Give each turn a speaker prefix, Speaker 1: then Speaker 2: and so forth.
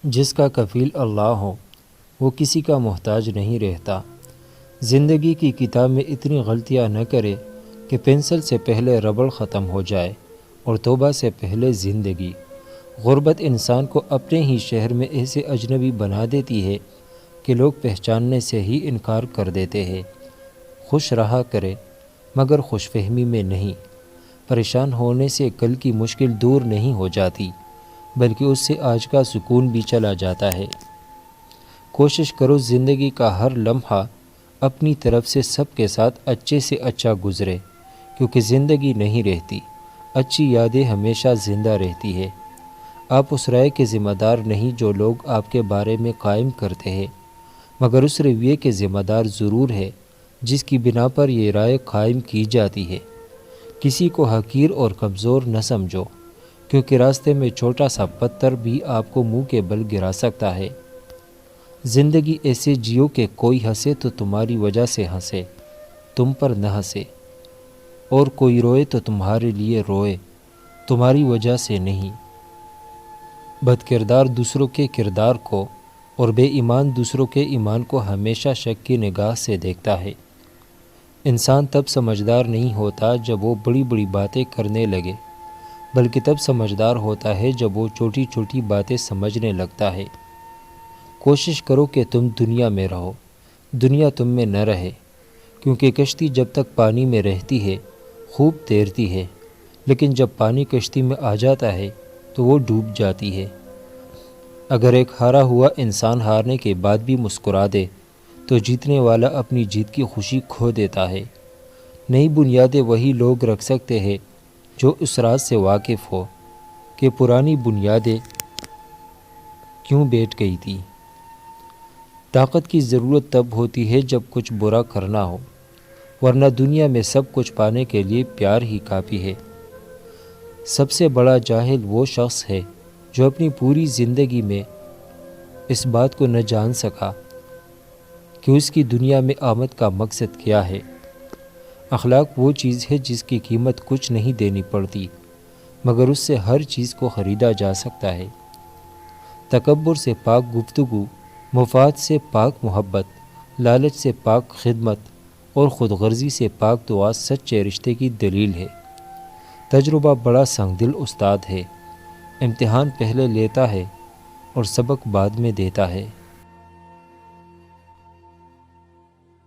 Speaker 1: جس کا کفیل اللہ ہو وہ کسی کا محتاج نہیں رہتا۔ زندگی کی کتاب میں اتنی غلطیاں نہ کرے کہ پنسل سے پہلے ربڑ ختم ہو جائے اور توبہ سے پہلے زندگی۔ غربت انسان کو اپنے ہی شہر میں ایسے اجنبی بنا دیتی ہے کہ لوگ پہچاننے سے ہی انکار کر دیتے ہیں۔ خوش رہا کرے مگر خوش فہمی میں نہیں۔ پریشان ہونے سے کل کی مشکل دور نہیں ہو جاتی بلکہ اس سے آج کا سکون بھی چلا جاتا ہے۔ کوشش کرو زندگی کا ہر لمحہ اپنی طرف سے سب کے ساتھ اچھے سے اچھا گزرے، کیونکہ زندگی نہیں رہتی، اچھی یادیں ہمیشہ زندہ رہتی ہے۔ آپ اس رائے کے ذمہ دار نہیں جو لوگ آپ کے بارے میں قائم کرتے ہیں، مگر اس رویے کے ذمہ دار ضرور ہے جس کی بنا پر یہ رائے قائم کی جاتی ہے۔ کسی کو حقیر اور کمزور نہ سمجھو، کیونکہ راستے میں چھوٹا سا پتھر بھی آپ کو منہ کے بل گرا سکتا ہے۔ زندگی ایسے جیو کہ کوئی ہنسے تو تمہاری وجہ سے ہنسے، تم پر نہ ہنسے، اور کوئی روئے تو تمہارے لیے روئے، تمہاری وجہ سے نہیں۔ بد کردار دوسروں کے کردار کو اور بے ایمان دوسروں کے ایمان کو ہمیشہ شک کی نگاہ سے دیکھتا ہے۔ انسان تب سمجھدار نہیں ہوتا جب وہ بڑی بڑی باتیں کرنے لگے، بلکہ تب سمجھدار ہوتا ہے جب وہ چھوٹی چھوٹی باتیں سمجھنے لگتا ہے۔ کوشش کرو کہ تم دنیا میں رہو، دنیا تم میں نہ رہے، کیونکہ کشتی جب تک پانی میں رہتی ہے خوب تیرتی ہے، لیکن جب پانی کشتی میں آ جاتا ہے تو وہ ڈوب جاتی ہے۔ اگر ایک ہارا ہوا انسان ہارنے کے بعد بھی مسکرا دے تو جیتنے والا اپنی جیت کی خوشی کھو دیتا ہے۔ نئی بنیادیں وہی لوگ رکھ سکتے ہیں جو اس راز سے واقف ہو کہ پرانی بنیادیں کیوں بیٹھ گئی تھی۔ طاقت کی ضرورت تب ہوتی ہے جب کچھ برا کرنا ہو، ورنہ دنیا میں سب کچھ پانے کے لیے پیار ہی کافی ہے۔ سب سے بڑا جاہل وہ شخص ہے جو اپنی پوری زندگی میں اس بات کو نہ جان سکا کہ اس کی دنیا میں آمد کا مقصد کیا ہے۔ اخلاق وہ چیز ہے جس کی قیمت کچھ نہیں دینی پڑتی، مگر اس سے ہر چیز کو خریدا جا سکتا ہے۔ تکبر سے پاک گفتگو، مفاد سے پاک محبت، لالچ سے پاک خدمت اور خود غرضی سے پاک دعا سچے رشتے کی دلیل ہے۔ تجربہ بڑا سنگ دل استاد ہے، امتحان پہلے لیتا ہے اور سبق بعد میں دیتا ہے۔